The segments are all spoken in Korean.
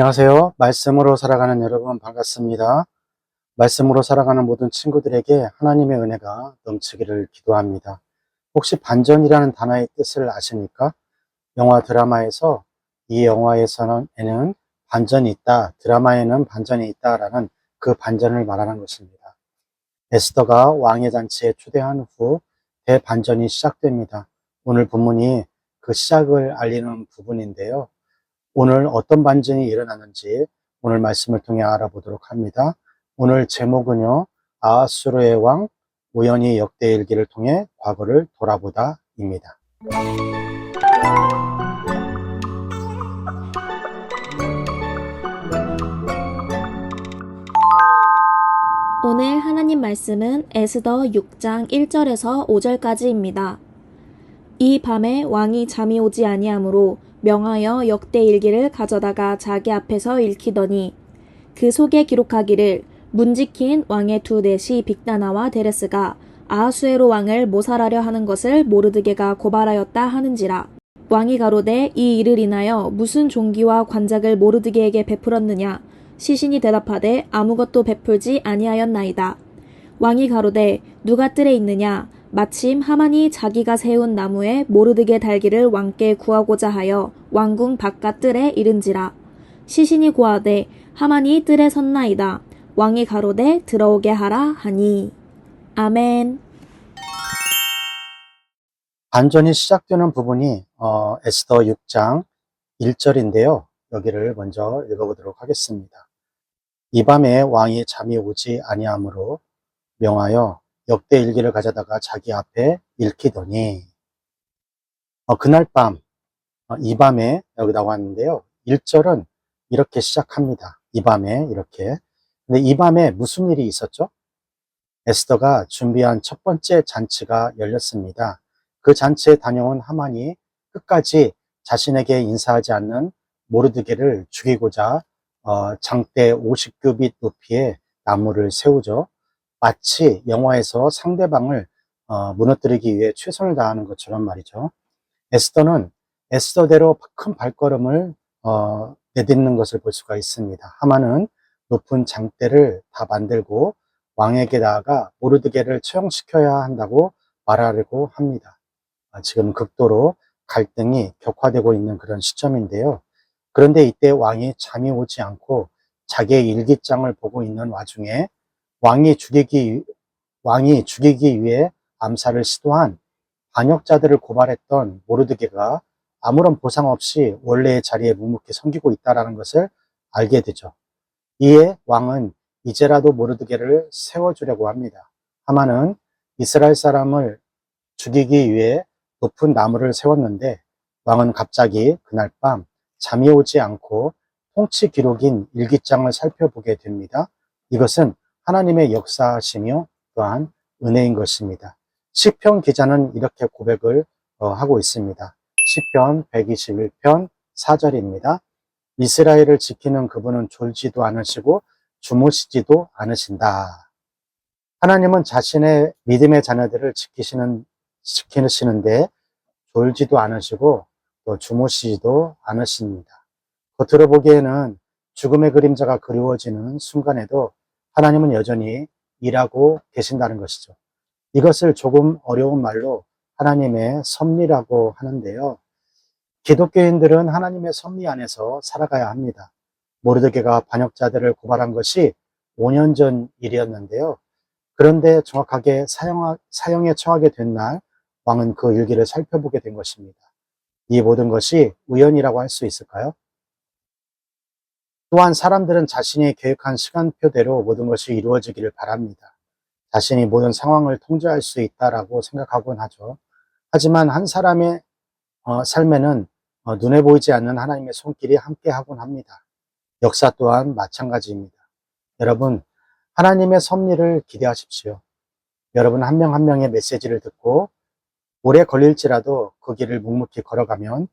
안녕하세요. 말씀으로 살아가는 여러분 반갑습니다. 말씀으로 살아가는 모든 친구들에게 하나님의 은혜가 넘치기를 기도합니다. 혹시 반전이라는 단어의 뜻을 아십니까? 영화 드라마에서 이 영화에서는 반전이 있다, 드라마에는 반전이 있다라는 그 반전을 말하는 것입니다. 에스더가 왕의 잔치에 초대한 후 대반전이 시작됩니다. 오늘 본문이 그 시작을 알리는 부분인데요. 오늘 어떤 반전이 일어나는지 오늘 말씀을 통해 알아보도록 합니다. 오늘 제목은요, 아하수르의 왕 우연히 역대 일기를 통해 과거를 돌아보다입니다. 오늘 하나님 말씀은 에스더 6장 1절에서 5절까지입니다. 이 밤에 왕이 잠이 오지 아니하므로 명하여 역대 일기를 가져다가 자기 앞에서 읽히더니 그 속에 기록하기를 문지킨 왕의 두 넷이 빅다나와 데레스가 아하수에로 왕을 모살하려 하는 것을 모르드게가 고발하였다 하는지라. 왕이 가로되 이 일을 인하여 무슨 종기와 관작을 모르드게에게 베풀었느냐. 시신이 대답하되 아무것도 베풀지 아니하였나이다. 왕이 가로되 누가 뜰에 있느냐. 마침 하만이 자기가 세운 나무에 모르드게 달기를 왕께 구하고자 하여 왕궁 바깥 뜰에 이른지라. 시신이 고하되 하만이 뜰에 섰나이다. 왕이 가로되 들어오게 하라 하니. 아멘. 반전이 시작되는 부분이 에스더 6장 1절인데요. 여기를 먼저 읽어보도록 하겠습니다. 이 밤에 왕이 잠이 오지 아니하므로 명하여 역대 일기를 가져다가 자기 앞에 읽히더니 그날 밤, 이 밤에 여기 나왔는데요. 1절은 이렇게 시작합니다. 이 밤에 이렇게. 근데 이 밤에 무슨 일이 있었죠? 에스더가 준비한 첫 번째 잔치가 열렸습니다. 그 잔치에 다녀온 하만이 끝까지 자신에게 인사하지 않는 모르드게를 죽이고자 장대 50규빗 높이의 나무를 세우죠. 마치 영화에서 상대방을 무너뜨리기 위해 최선을 다하는 것처럼 말이죠. 에스더는 에스더대로 큰 발걸음을 내딛는 것을 볼 수가 있습니다. 하만은 높은 장대를 다 만들고 왕에게 나아가 모르드게를 처형시켜야 한다고 말하려고 합니다. 지금 극도로 갈등이 격화되고 있는 그런 시점인데요. 그런데 이때 왕이 잠이 오지 않고 자기의 일기장을 보고 있는 와중에 왕이 죽이기 위해 암살을 시도한 반역자들을 고발했던 모르드게가 아무런 보상 없이 원래의 자리에 묵묵히 섬기고 있다는 것을 알게 되죠. 이에 왕은 이제라도 모르드게를 세워주려고 합니다. 하만은 이스라엘 사람을 죽이기 위해 높은 나무를 세웠는데 왕은 갑자기 그날 밤 잠이 오지 않고 통치 기록인 일기장을 살펴보게 됩니다. 이것은 하나님의 역사하시며 또한 은혜인 것입니다. 시편 기자는 이렇게 고백을 하고 있습니다. 시편 121편 4절입니다. 이스라엘을 지키는 그분은 졸지도 않으시고 주무시지도 않으신다. 하나님은 자신의 믿음의 자녀들을 지키시는데 졸지도 않으시고 또 주무시지도 않으십니다. 겉으로 보기에는 죽음의 그림자가 그리워지는 순간에도 하나님은 여전히 일하고 계신다는 것이죠. 이것을 조금 어려운 말로 하나님의 섭리라고 하는데요. 기독교인들은 하나님의 섭리 안에서 살아가야 합니다. 모르드게가 반역자들을 고발한 것이 5년 전 일이었는데요. 그런데 정확하게 사형에 처하게 된 날 왕은 그 일기를 살펴보게 된 것입니다. 이 모든 것이 우연이라고 할 수 있을까요? 또한 사람들은 자신이 계획한 시간표대로 모든 것이 이루어지기를 바랍니다. 자신이 모든 상황을 통제할 수 있다라고 생각하곤 하죠. 하지만 한 사람의 삶에는 눈에 보이지 않는 하나님의 손길이 함께하곤 합니다. 역사 또한 마찬가지입니다. 여러분, 하나님의 섭리를 기대하십시오. 여러분 한 명 한 명의 메시지를 듣고 오래 걸릴지라도 그 길을 묵묵히 걸어가면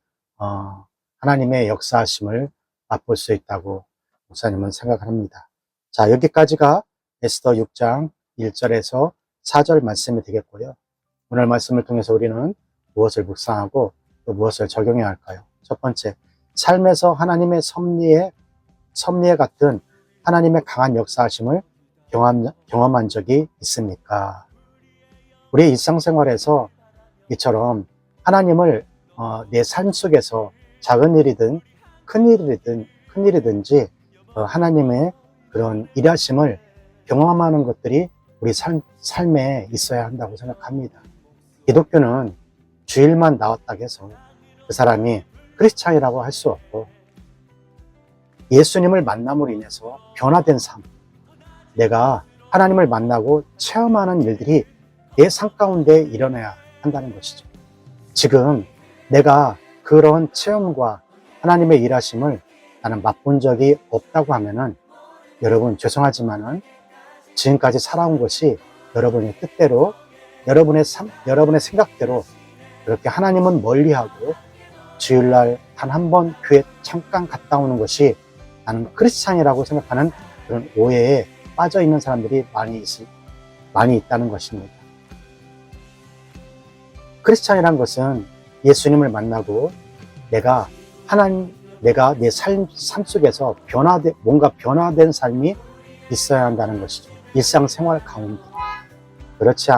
하나님의 역사하심을 맛볼 수 있다고 목사님은 생각합니다. 자, 여기까지가 에스더 6장 1절에서 4절 말씀이 되겠고요. 오늘 말씀을 통해서 우리는 무엇을 묵상하고 또 무엇을 적용해야 할까요? 첫 번째, 삶에서 하나님의 섭리에 섭리에 같은 하나님의 강한 역사하심을 경험한 적이 있습니까? 우리 일상생활에서 이처럼 하나님을 내 삶 속에서 작은 일이든 큰 일이든지 하나님의 그런 일하심을 경험하는 것들이 우리 삶에 있어야 한다고 생각합니다. 기독교는 주일만 나왔다고 해서 그 사람이 크리스찬이라고 할 수 없고, 예수님을 만남으로 인해서 변화된 삶, 내가 하나님을 만나고 체험하는 일들이 내 삶 가운데 일어나야 한다는 것이죠. 지금 내가 그런 체험과 하나님의 일하심을 나는 맛본 적이 없다고 하면은, 여러분 죄송하지만은 지금까지 살아온 것이 여러분의 뜻대로, 여러분의 생각대로 그렇게 하나님은 멀리하고 주일날 단 한 번 교회 잠깐 갔다 오는 것이 나는 크리스찬이라고 생각하는 그런 오해에 빠져 있는 사람들이 많이 있다는 것입니다. 크리스찬이란 것은 예수님을 만나고 내가 내 삶 속에서 뭔가 변화된 삶이 있어야 한다는 것이죠. 일상생활 가운데. 그렇지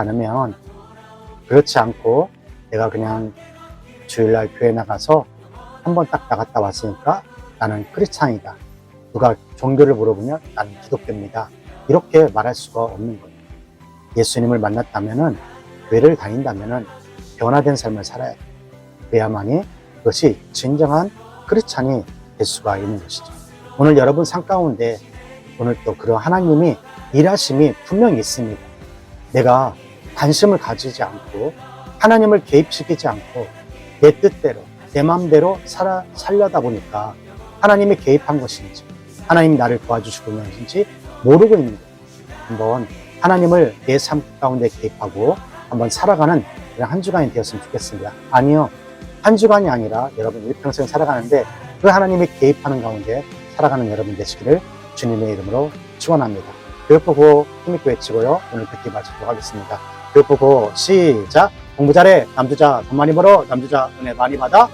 않고 내가 그냥 주일날 교회 나가서 한 번 딱 나갔다 왔으니까 나는 크리스찬이다. 누가 종교를 물어보면 나는 기독교입니다. 이렇게 말할 수가 없는 거예요. 예수님을 만났다면은, 교회를 다닌다면은 변화된 삶을 살아야 돼요. 그래야만이 그것이 진정한 크리스찬이 될 수가 있는 것이죠. 오늘 여러분 삶 가운데 오늘 또 그런 하나님이 일하심이 분명히 있습니다. 내가 관심을 가지지 않고 하나님을 개입시키지 않고 내 뜻대로 내 마음대로 살려다 보니까 하나님이 개입한 것인지 하나님이 나를 도와주시고 있는지 모르고 있는 거예요. 한번 하나님을 내 삶 가운데 개입하고 한번 살아가는 그런 한 주간이 되었으면 좋겠습니다. 아니요, 한 주간이 아니라 여러분 일평생 살아가는데 그 하나님이 개입하는 가운데 살아가는 여러분 되시기를 주님의 이름으로 축원합니다. 교육보고 힘있게 외치고요, 오늘 듣기 마치도록 하겠습니다. 교육보고 시작. 공부 잘해 남주자, 돈 많이 벌어 남주자, 은혜 많이 받아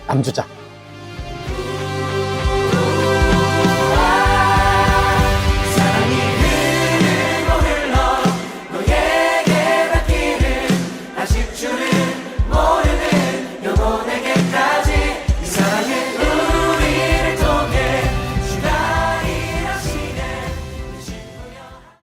남주자.